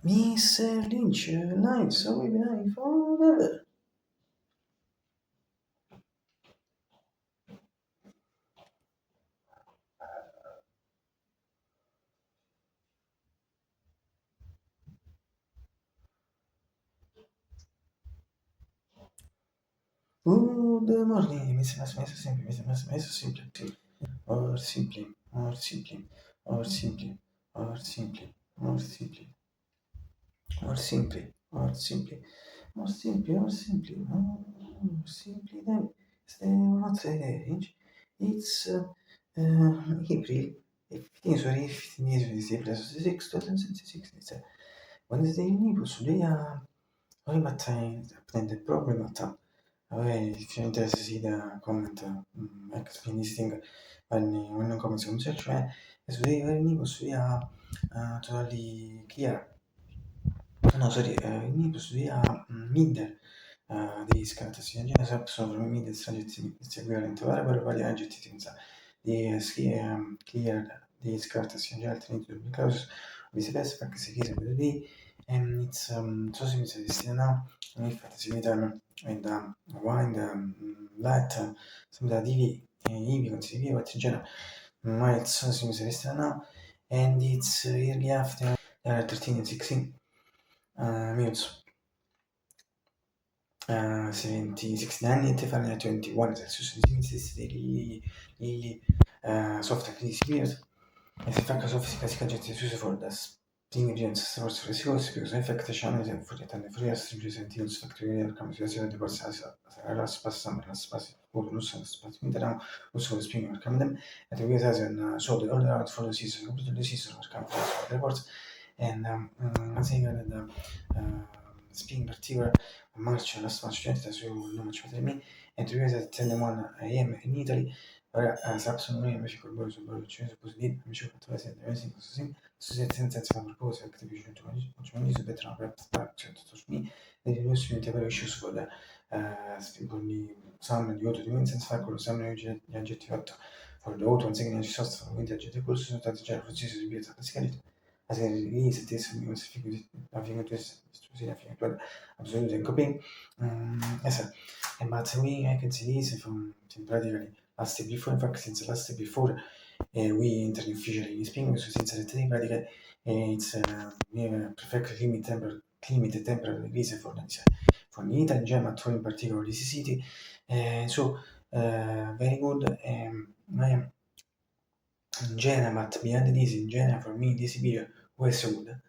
Mr. Lynch, live, so we've been live forever. Good morning, Mr. Messo Simply, Mr. Messo Simply, or simply, or simply, or simply, or simply, or simply, or simply, or simply, or simply, or simply, or simply, then what's age? It's April 15, sorry, 15 days, April 6, 2006, it's Wednesday evening, posso lì a mattina prende proprio matta. If you're interested to see the comment, explain this thing when the comments on search, is very posso lì totally clear. No, sorry, posso lì middle di scartazione genere sono from middle strategy it's equivalent to variable quali aggettivi di clear di scartazione genere alternative because vice versa perché si chiede per di and it's so simple to now if it's in term and wind light sembra divi ivi consigli what genere ma it's so simple to now and it's early after 13 and 16 minutes 16 anni e Fahrenheit 21 Celsius really soft critics period as a factor of physical agents used for the spring regions source resource because effect channels and for the free sentidos factorial commutazione di forza la spassa la spassa or non so spazio interno also spring markam them and we has an so the order out for the season completely the season markam for reports and saying that the spring particular March last March 20 su March 23 and we has at 10:01 a.m. in Italy Samsung noi invece col loro sul loro cinese positivo invece fatto la sede così senza proposal activation to manage the better rep structure to me the new student ever issues for the con i summon di auto dimensions fa con lo summon gli aggetti fatto for the auto insegnano ci sono quindi aggetti corso sono stati già processi di bieta la serie di release test mi si figuri la fine test la fine absolutely copying but I can see this from practically last step before in fact since last step before we entered officially in Spring so since the thing practically it's perfectly limited temporary release for Italy in German in particular this city so very good in general but behind this in general for me this video was so good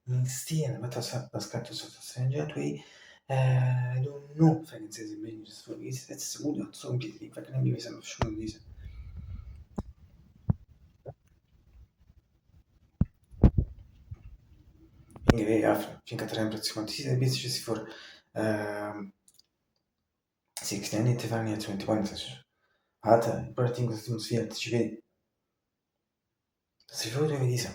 instead but as scatto sotto stranger way I don't know if I can say the main just for this that's good not so completely if I can give you some sure this quindi finché tre prossimo si deve ci si for 16 anni te fanno 21 hata important thing that si vede ci vedi si fuori vedi sa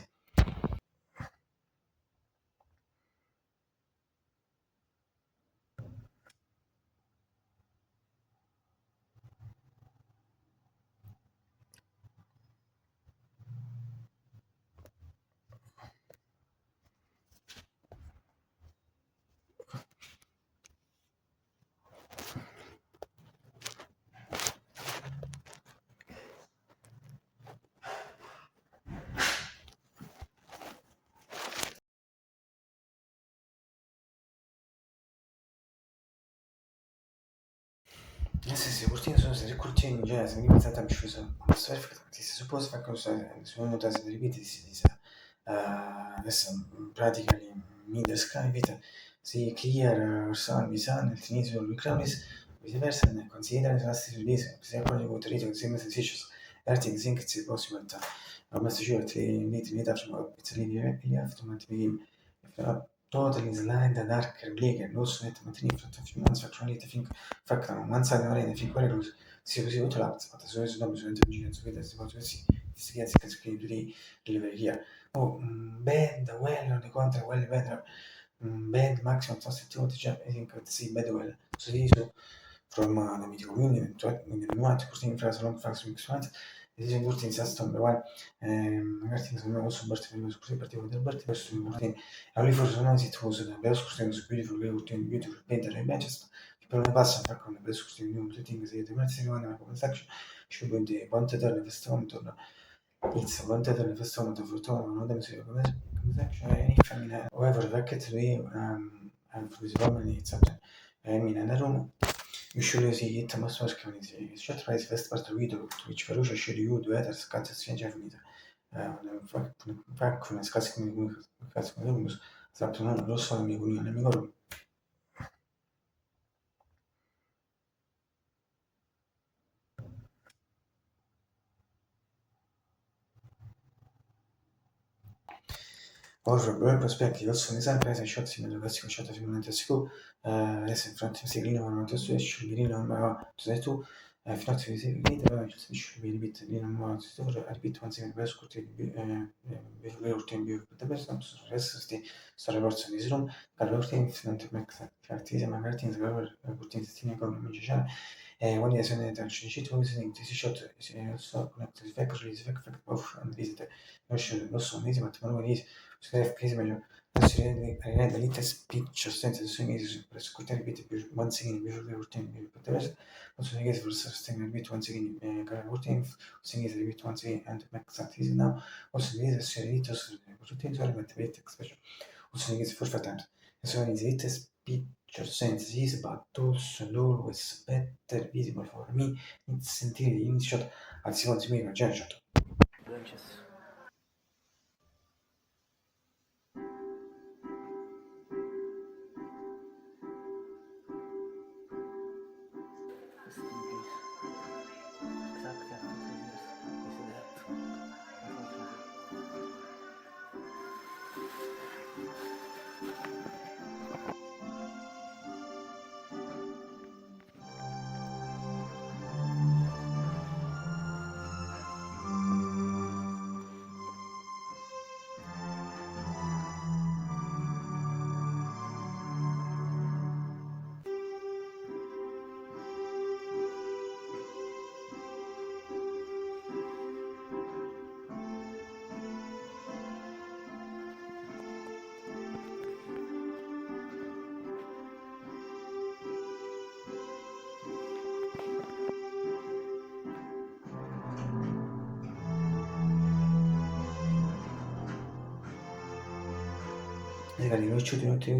se cortine sono state cortine in genere se mi pensate a sciuso si suppose fa cosa su una tasi di ripeti si dice adesso pratically mid sky vita si clear sun sun all'inizio lui clouds viceversa ne considera la stessa release se poi utilizzo insieme sensations everything think it's possible to best sure to need after it's really you have to begin if totally slide the darker bleaker also net matrini in front of you months actually I think fakta one side arena fin quelle cose si così tutto l'altro ma se dopo su intelligenza vede si può così si chiede che di livelleria band well the contra well better band maximum sostituto cioè I think sì bad well so di su from the media community in the nuance così in frase long facts mix Decisione Curtin Saston uguale magari secondo me also Berti was pretty with Berti versus Curtin. Only for the nice it was the best Curtin was beautiful, beautiful painter and Manchester. People ne passa con the best Curtin new things the Mercy one come section should be the wanted on the stone to it's wanted on the stone to Fortuna, non dem si come section any family however vecchio lui and for this woman it's something I mean and Roma usually see it must was community shut rise first part of video which Verusha should you do it as cut as change of it fac una scarsa come esatto non lo so amico mio nemico or from bird perspective also design price and shot similar classico shot similarmente sicuro adesso in fronte si grino ma tu su esci grino ma tu sei tu fino a si vede però ci si vede bit grino ma tu sto repeat once again per scorti le ultime view per person su resto sta forza di zoom per l'ultimo finante max artisia magari ti sgrava ultimi stime con musiciano when you send it actually sheet using this shot is also connected factory fact of and visit lo so ma non scrive please measure I read a little speech sentences is prescriptive bit once again visual routine but the rest also I guess for sustain bit once again routine sing is bit once again and make that easy now also this is serious routine so element bit expression also I guess for times so is it speech sentences but also always better visible for me it's sentire in shot al secondo me non c'è shot Magari noi ci tutti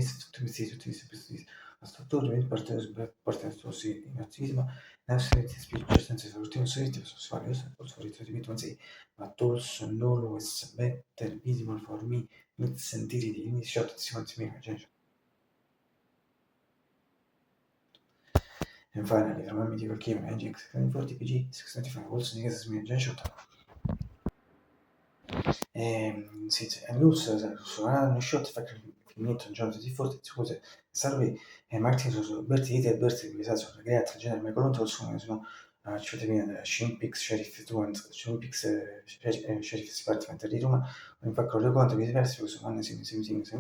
questi la struttura parte in attivismo nel spirito senza soluzione solito sessuale also ritrievo anzi but also not always better visible for me with sentire di initiato si continua and finally from medical came NGX 40 PG 695 also negative me and also suonare shot fa finito un giorno di forte scuse serve e Martin su Berti e Berti che sa sulla creata genere ma con tutto sono ci vede Shimpix Sheriff 2 Shimpix Sheriff Department di Roma un po' con le conto diversi su quando si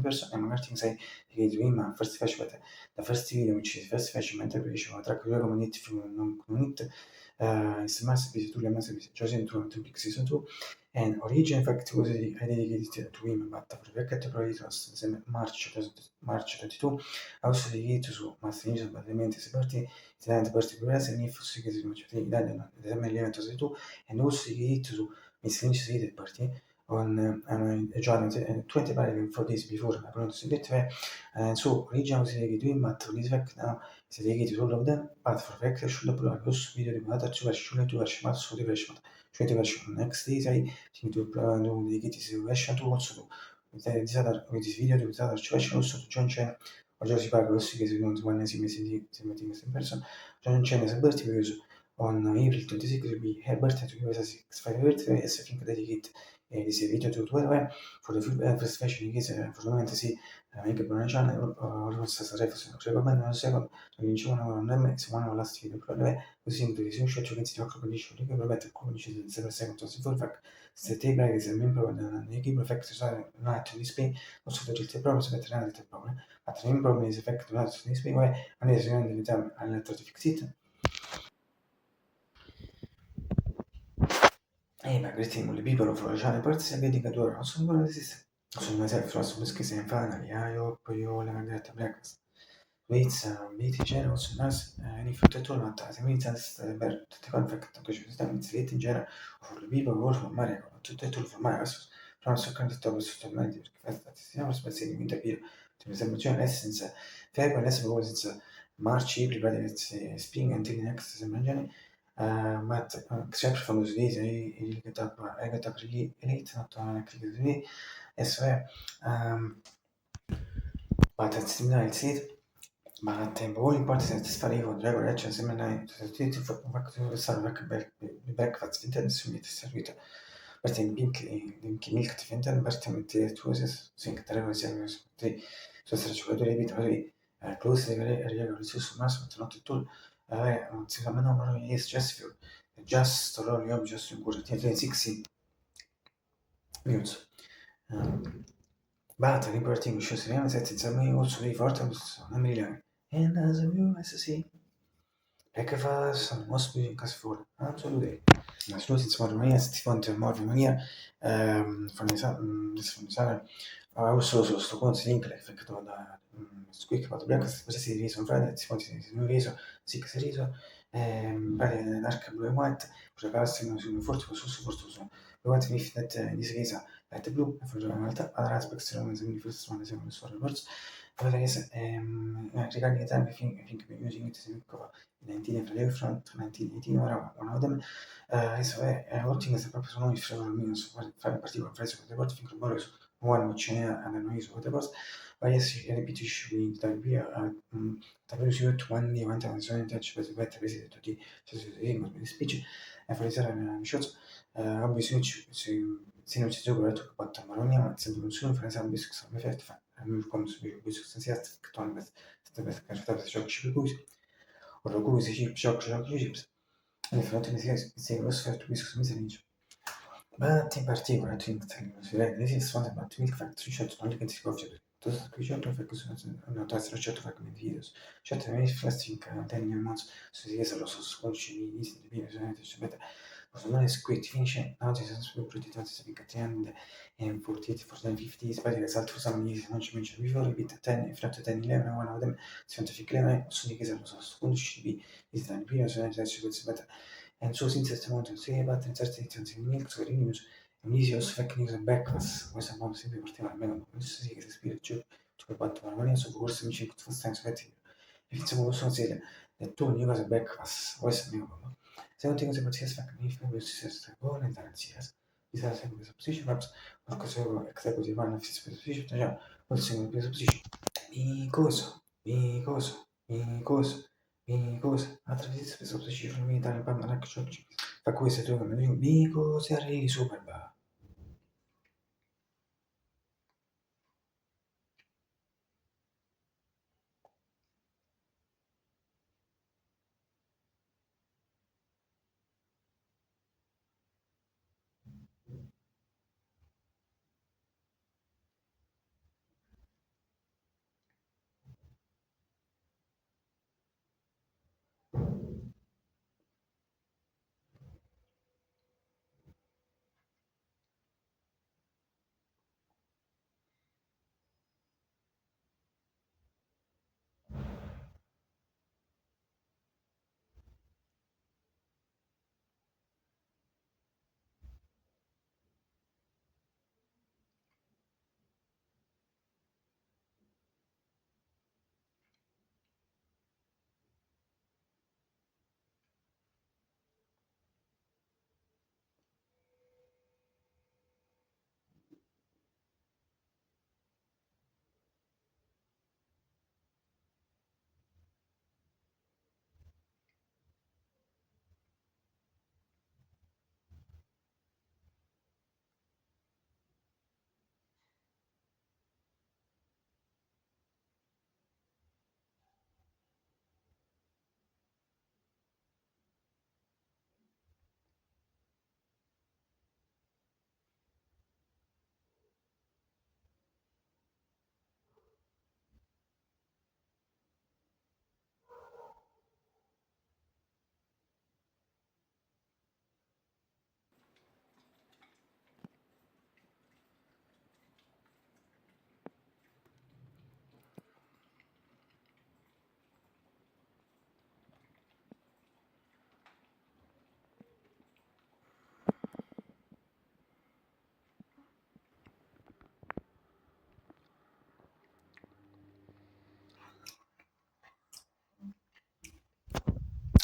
persone e magari sai che di ma first fashion the first video which is first fashion mentre dicevo tra quello come nit film non nit is massive tu le massive cioè dentro un pix season 2 and origin fact was dedicated to him but for the category was March 22 also dedicated to Massinizio ovviamente si partì talent particolare e fosse che si faceva in Italia l'esame dell'evento 22 and also dedicated to Massinizio si party on John 20 paragraph for this before I pronounced it and so origin was dedicated to him but for this fact now is dedicated to all of them but for fact should upload also video di una traccia versione 2 version ma su di version cioè version next day sai to dedicated to version 2 also to utilizzata with this video utilizzata version also to John Chen oggi si parla aussi che secondo one si mette in person John Chen is a birthday because on April 26 will be her birthday to give us a 6-5 birthday as I think dedicated this video to 12 for the first fashion in case for the moment si anche per una channel non sa se recommend un secondo quindi non è me se one last video però così mi si uscì che si occupa di scioglie che promette come ci si deve secondo si for fact se te braghi se membro dell'equipe effect sai un attimo di spin non so tutti i problemi se metteranno dei problemi a tre membro di effect un attimo di spin e a si rende l'esame all'elettrodo fixit Hey, but greeting only people of Rajani parts and getting a door also going to exist. So myself, from Whiskey and finally, I hope you all have get breakfast. Veits veidi generos nas infiltratuna semilisenza per tutte conflict curiosità iniziati in genere o il vivo o formare con tutto il formare adesso non so quanto sto sostanzialmente perché questa siamo spazio di interview di sembrazione essence fair per essere voi senza marci privati di spring and in next sembrano ma sempre famoso di il che tappa è che tappa lì elite not on a cricket di eso è ma testimoniare il sito. Ma tempo voi in parte senza fare io, regole, cioè sembra ti fanno anche breakfast, fintan sumit servito. Perché in milk ti fintan perché tu sin che tre ore siamo ti sono stato giocatore di vita così close regole su masso non tutto non si fa meno non è stressful just loro io just in cura ti 60 minutes but reporting shows seriamo senza mai also di forte non mi rilang and as a view as I see breakfast must be successful absolutely. Služit moramo jesti, fonte moramo manier, fornisare also sto conto link effetto da squeak about breakfast, così si riso in Friday, si fonte si riso, si che si riso, pare dark blue and white, per caso su forte su white with net in this case light blue, e for in realtà other aspects in the first one is in the reports. Other is regarding the time I think we're using it as a 19 fra front 1918 ora one of them adesso è Watching è proprio sono i fratelli su fare partire con Fraser con The finché loro su one watching and then use the boss vai a si ripetisci quindi da via da quello si vede quando diventa una zona touch per sbagliare presi tutti se di speech e fare sera shots obviously se non ci gioca tu che batta Maronia ma sempre non sono fare sempre su come fai fa come su sostanzialmente che tu hanno questa carta per giochi per cui ora si giochi chips e fatto si lo sfetto questo mi sembra but in particular, I think that this is something about milk factory shot non che si copre. Questo qui c'è perché sono una testa certo fa come videos. Certo mi flashing ten months so si che lo so sconci di video se mette. Cosa non è scritto finisce now this is pretty tanto si che tende and 40 for 50 but the result for some years non ci mention before repeat 10 in front of 10 11 one of them scientific level so di che lo so sconci di is the video so si mette and so since it's amount to say about the certificates in milk so news Elysios fake news and backwards questo è un modo sempre partire almeno non so se si ispira ciò quanto ma non è su corso mi ci tutto senso che iniziamo con serie e tu ogni cosa backwards questo è il mio se non ti cose qualsiasi fake mi fai questo sta buona da ansias mi sa sempre questa position maps qualcosa che così vanno a fissa position già quel singolo questa position mi cosa mi cosa mi cosa altra questa position mi dà il bambino che c'ho fa questo tu come dico mi cosa arrivi super ba.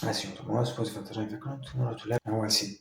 Ah sì, un autobus può diventare un veicolo tu la. Ah, well, sì.